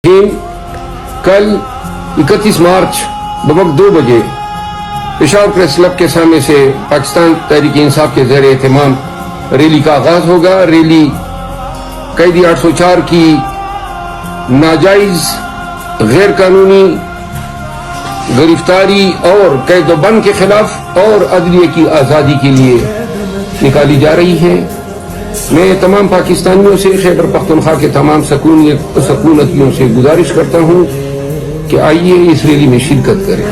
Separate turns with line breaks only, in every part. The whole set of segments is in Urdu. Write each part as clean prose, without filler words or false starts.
لیکن کل 31 مارچ بوقت 2 بجے پشاور پریس کلب کے سامنے سے پاکستان تحریک انصاف کے زیر اہتمام ریلی کا آغاز ہوگا۔ ریلی قیدی 804 کی ناجائز غیر قانونی گرفتاری اور قید و بند کے خلاف اور عدلیہ کی آزادی کے لیے نکالی جا رہی ہے۔ میں تمام پاکستانیوں سے، خیبر پختونخوا کے تمام سکونتیوں سے گزارش کرتا ہوں کہ آئیے اس ریلی میں شرکت کریں۔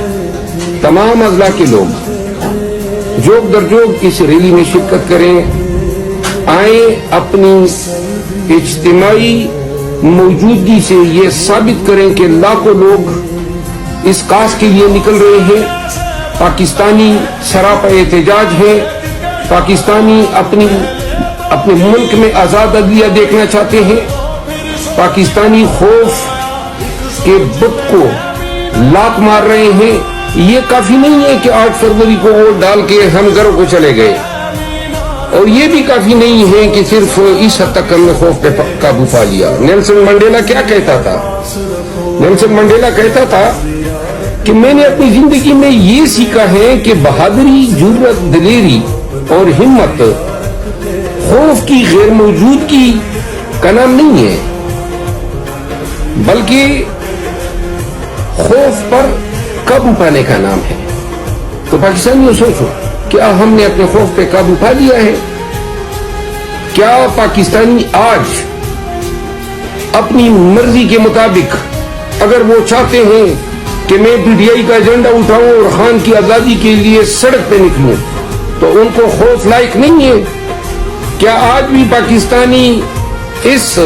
تمام اضلاع کے لوگ جوگ در جوگ اس ریلی میں شرکت کریں، آئیں اپنی اجتماعی موجودگی سے یہ ثابت کریں کہ لاکھوں لوگ اس کاز کے لیے نکل رہے ہیں۔ پاکستانی سراپا احتجاج ہے، پاکستانی اپنے ملک میں آزاد عدلیہ دیکھنا چاہتے ہیں۔ پاکستانی خوف کے بت کو لاک مار رہے ہیں۔ یہ کافی نہیں ہے کہ 8 فروری کو ووٹ ڈال کے ہم گھروں کو چلے گئے، اور یہ بھی کافی نہیں ہے کہ صرف اس حد تک ہم نے خوف پہ قابو پا لیا۔ نیلسن منڈیلا کیا کہتا تھا؟ نیلسن منڈیلا کہتا تھا کہ میں نے اپنی زندگی میں یہ سیکھا ہے کہ بہادری، جرأت، دلیری اور ہمت خوف کی غیر موجودگی کا نام نہیں ہے، بلکہ خوف پر قابو پانے کا نام ہے۔ تو پاکستانیوں سوچو، کیا ہم نے اپنے خوف پہ قابو پا لیا ہے؟ کیا پاکستانی آج اپنی مرضی کے مطابق، اگر وہ چاہتے ہیں کہ میں پی ٹی آئی کا ایجنڈا اٹھاؤں اور خان کی آزادی کے لیے سڑک پہ نکلوں، تو ان کو خوف لائق نہیں ہے؟ کیا آج بھی پاکستانی اس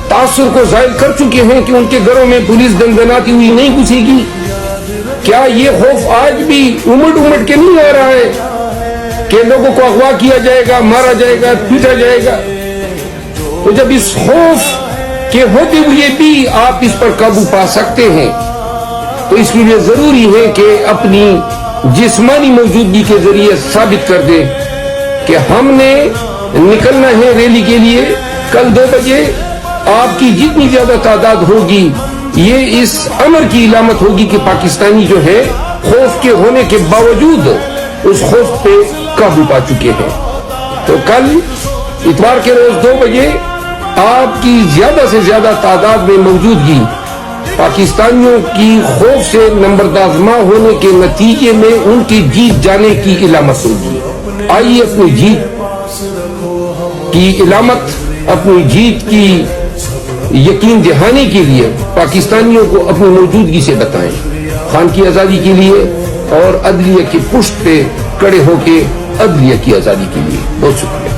تاثر کو ظاہر کر چکے ہیں کہ ان کے گھروں میں پولیس دنگناتی ہوئی نہیں گھسے گی؟ کیا یہ خوف آج بھی امٹ کے نہیں آ رہا ہے کہ لوگوں کو اغوا کیا جائے گا، مارا جائے گا، پیٹا جائے گا؟ تو جب اس خوف کے ہوتے ہوئے بھی آپ اس پر قابو پا سکتے ہیں، تو اس کے لیے ضروری ہے کہ اپنی جسمانی موجودگی کے ذریعے ثابت کر دیں کہ ہم نے نکلنا ہے ریلی کے لیے۔ کل 2 بجے آپ کی جتنی زیادہ تعداد ہوگی، یہ اس امر کی علامت ہوگی کہ پاکستانی جو ہے خوف کے ہونے کے باوجود اس خوف پہ قابو پا چکے ہیں۔ تو کل اتوار کے روز 2 بجے آپ کی زیادہ سے زیادہ تعداد میں موجودگی پاکستانیوں کی خوف سے نمبردازماں ہونے کے نتیجے میں ان کی جیت جانے کی علامت ہوگی۔ آئیے اپنی جیت کی علامت، اپنی جیت کی یقین دہانی کے لیے پاکستانیوں کو اپنی موجودگی سے بتائیں، خان کی آزادی کے لیے اور عدلیہ کی پشت پہ کھڑے ہو کے عدلیہ کی آزادی کے لیے۔ بہت شکریہ۔